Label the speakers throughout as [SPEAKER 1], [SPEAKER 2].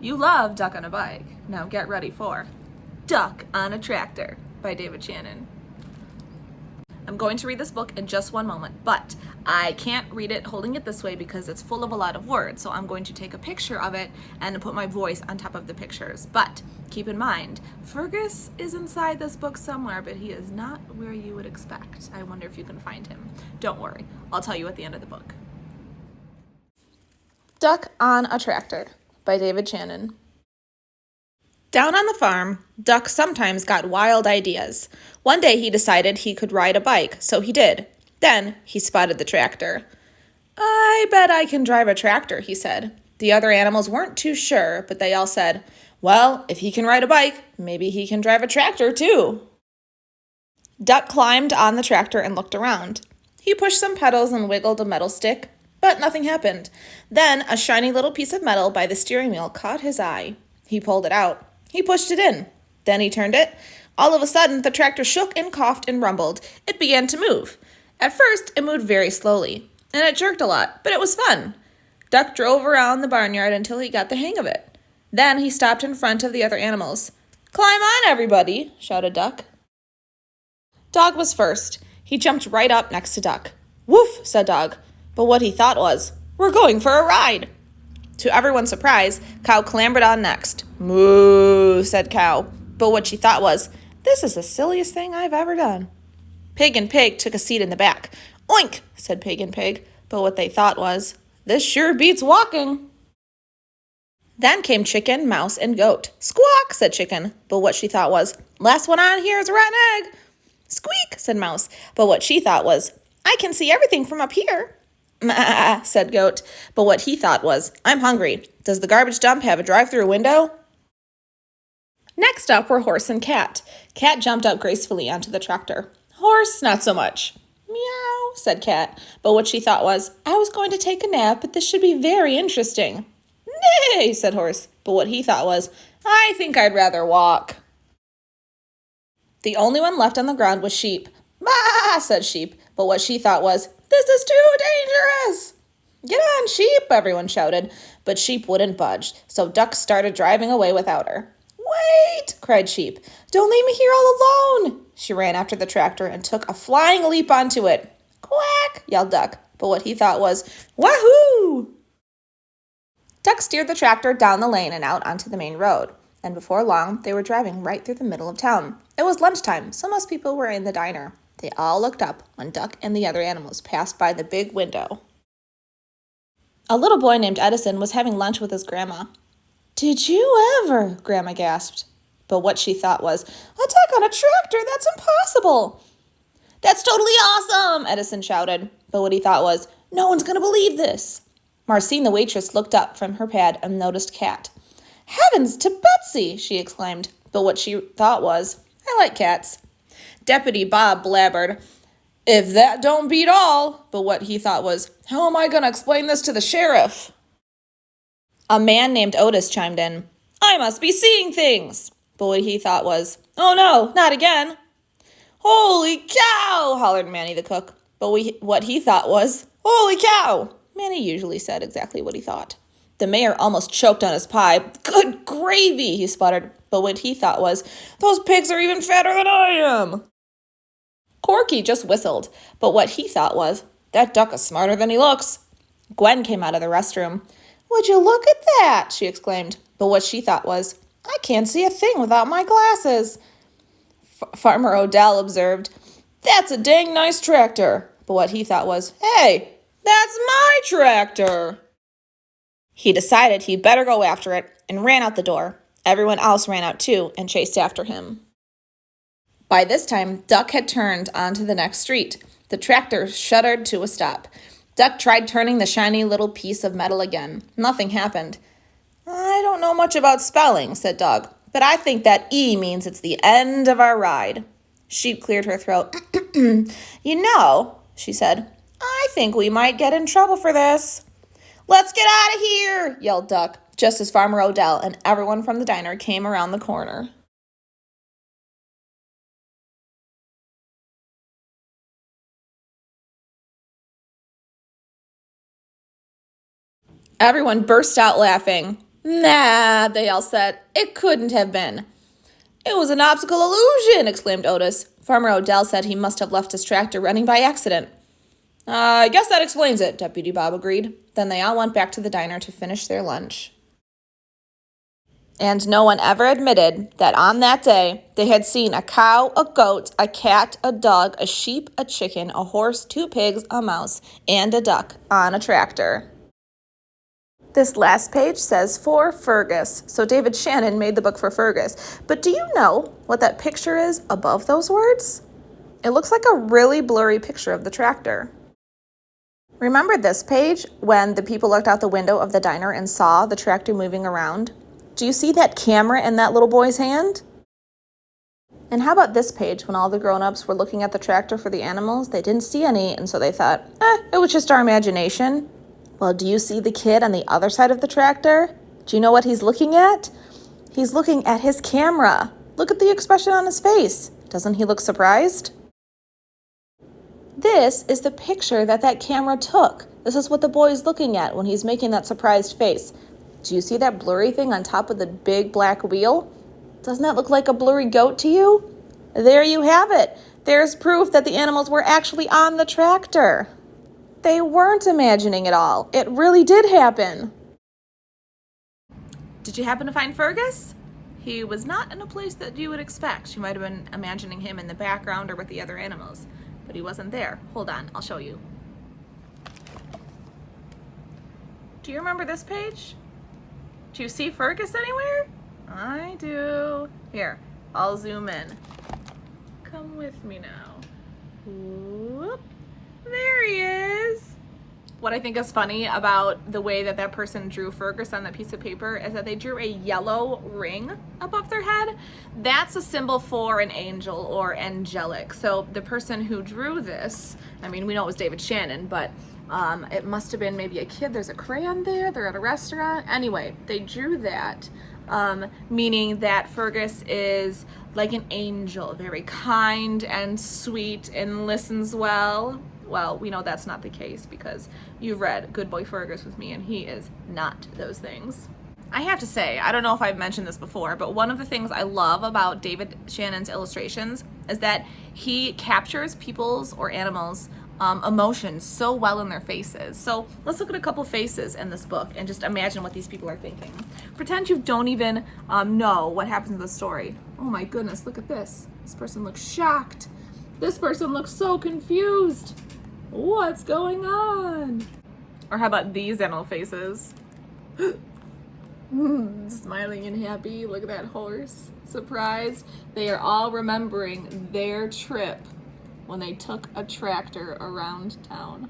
[SPEAKER 1] You love Duck on a Bike. Now get ready for Duck on a Tractor by David Shannon. I'm going to read this book in just one moment, but I can't read it holding it this way because it's full of a lot of words. So I'm going to take a picture of it and put my voice on top of the pictures. But keep in mind, Fergus is inside this book somewhere, but he is not where you would expect. I wonder if you can find him. Don't worry, I'll tell you at the end of the book. Duck on a Tractor by David Shannon. Down on the farm, Duck sometimes got wild ideas. One day he decided he could ride a bike, so he did. Then he spotted the tractor. "I bet I can drive a tractor," he said. The other animals weren't too sure, but they all said, "Well, if he can ride a bike, maybe he can drive a tractor too." Duck climbed on the tractor and looked around. He pushed some pedals and wiggled a metal stick, but nothing happened. Then a shiny little piece of metal by the steering wheel caught his eye. He pulled it out. He pushed it in. Then he turned it. All of a sudden, the tractor shook and coughed and rumbled. It began to move. At first, it moved very slowly, and it jerked a lot, but it was fun. Duck drove around the barnyard until he got the hang of it. Then he stopped in front of the other animals. "Climb on, everybody," shouted Duck. Dog was first. He jumped right up next to Duck. "Woof," said Dog, but what he thought was, "We're going for a ride." To everyone's surprise, Cow clambered on next. "Moo," said Cow, but what she thought was, "This is the silliest thing I've ever done." Pig and Pig took a seat in the back. "Oink," said Pig and Pig, but what they thought was, "This sure beats walking." Then came Chicken, Mouse, and Goat. "Squawk," said Chicken, but what she thought was, "Last one on here is a rotten egg." "Squeak," said Mouse, but what she thought was, "I can see everything from up here." "Mah," said Goat, but what he thought was, "I'm hungry. Does the garbage dump have a drive-through window?" Next up were Horse and Cat. Cat jumped up gracefully onto the tractor. Horse, not so much. "Meow," said Cat, but what she thought was, "I was going to take a nap, but this should be very interesting." "Nay," said Horse, but what he thought was, "I think I'd rather walk." The only one left on the ground was Sheep. "Bah," said Sheep, but what she thought was, "This is too dangerous." "Get on, Sheep," everyone shouted, but Sheep wouldn't budge, so Duck started driving away without her. "Wait," cried Sheep. "Don't leave me here all alone." She ran after the tractor and took a flying leap onto it. "Quack," yelled Duck, but what he thought was, "Wahoo!" Duck steered the tractor down the lane and out onto the main road, and before long, they were driving right through the middle of town. It was lunchtime, so most people were in the diner. They all looked up when Duck and the other animals passed by the big window. A little boy named Edison was having lunch with his grandma. "Did you ever?" Grandma gasped. But what she thought was, "A duck on a tractor? That's impossible." "That's totally awesome," Edison shouted. But what he thought was, "No one's going to believe this." Marcine, the waitress, looked up from her pad and noticed Cat. "Heavens to Betsy!" she exclaimed. But what she thought was, "I like cats." Deputy Bob blabbered, "If that don't beat all," but what he thought was, "How am I going to explain this to the sheriff?" A man named Otis chimed in, "I must be seeing things," but what he thought was, "Oh no, not again." "Holy cow," hollered Manny the cook, but what he thought was, "Holy cow." Manny usually said exactly what he thought. The mayor almost choked on his pie. "Good gravy," he sputtered, but what he thought was, "Those pigs are even fatter than I am." Corky just whistled, but what he thought was, "That duck is smarter than he looks." Gwen came out of the restroom. "Would you look at that?" she exclaimed, but what she thought was, "I can't see a thing without my glasses." Farmer Odell observed, "That's a dang nice tractor," but what he thought was, "Hey, that's my tractor." He decided he'd better go after it and ran out the door. Everyone else ran out too and chased after him. By this time, Duck had turned onto the next street. The tractor shuddered to a stop. Duck tried turning the shiny little piece of metal again. Nothing happened. "I don't know much about spelling," said Dog, "but I think that E means it's the end of our ride." Sheep cleared her throat. "You know," she said, "I think we might get in trouble for this." "Let's get out of here," yelled Duck, just as Farmer Odell and everyone from the diner came around the corner. Everyone burst out laughing. Nah, they all said. It couldn't have been. It was an optical illusion, exclaimed Otis. Farmer Odell said he must have left his tractor running by accident. I guess that explains it, Deputy Bob agreed. Then they all went back to the diner to finish their lunch. And no one ever admitted that on that day they had seen a cow, a goat, a cat, a dog, a sheep, a chicken, a horse, 2 pigs, a mouse, and a duck on a tractor. This last page says for Fergus, so David Shannon made the book for Fergus. But do you know what that picture is above those words? It looks like a really blurry picture of the tractor. Remember this page when the people looked out the window of the diner and saw the tractor moving around? Do you see that camera in that little boy's hand? And how about this page when all the grown-ups were looking at the tractor for the animals? They didn't see any, and so they thought, it was just our imagination. Well, do you see the kid on the other side of the tractor? Do you know what he's looking at? He's looking at his camera. Look at the expression on his face. Doesn't he look surprised? This is the picture that camera took. This is what the boy is looking at when he's making that surprised face. Do you see that blurry thing on top of the big black wheel? Doesn't that look like a blurry goat to you? There you have it. There's proof that the animals were actually on the tractor. They weren't imagining it all. It really did happen. Did you happen to find Fergus? He was not in a place that you would expect. You might have been imagining him in the background or with the other animals, but he wasn't there. Hold on, I'll show you. Do you remember this page? Do you see Fergus anywhere? I do. Here, I'll zoom in. Come with me now. Whoop. There he is. What I think is funny about the way that person drew Fergus on that piece of paper is that they drew a yellow ring above their head. That's a symbol for an angel or angelic. So the person who drew this, I mean, we know it was David Shannon, but it must have been maybe a kid. There's a crayon there. They're at a restaurant. Anyway, they drew that, meaning that Fergus is like an angel, very kind and sweet and listens well. Well, we know that's not the case because you've read Good Boy Fergus with me and he is not those things. I have to say, I don't know if I've mentioned this before, but one of the things I love about David Shannon's illustrations is that he captures people's or animals' emotions so well in their faces. So let's look at a couple faces in this book and just imagine what these people are thinking. Pretend you don't even know what happens in the story. Oh my goodness, look at this. This person looks shocked. This person looks so confused. What's going on? Or how about these animal faces? Smiling and happy. Look at that horse. Surprised. They are all remembering their trip when they took a tractor around town.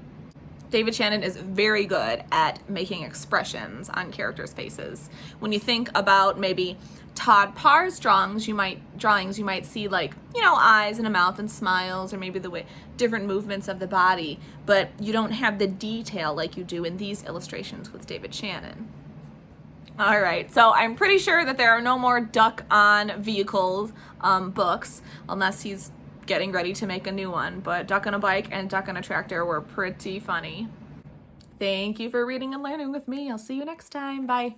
[SPEAKER 1] David Shannon is very good at making expressions on characters' faces. When you think about maybe Todd Parr's drawings, you might see like, eyes and a mouth and smiles, or maybe the way different movements of the body, but you don't have the detail like you do in these illustrations with David Shannon. All right, so I'm pretty sure that there are no more duck on vehicles books, unless he's getting ready to make a new one, but Duck on a Bike and Duck on a Tractor were pretty funny. Thank you for reading and learning with me. I'll see you next time. Bye.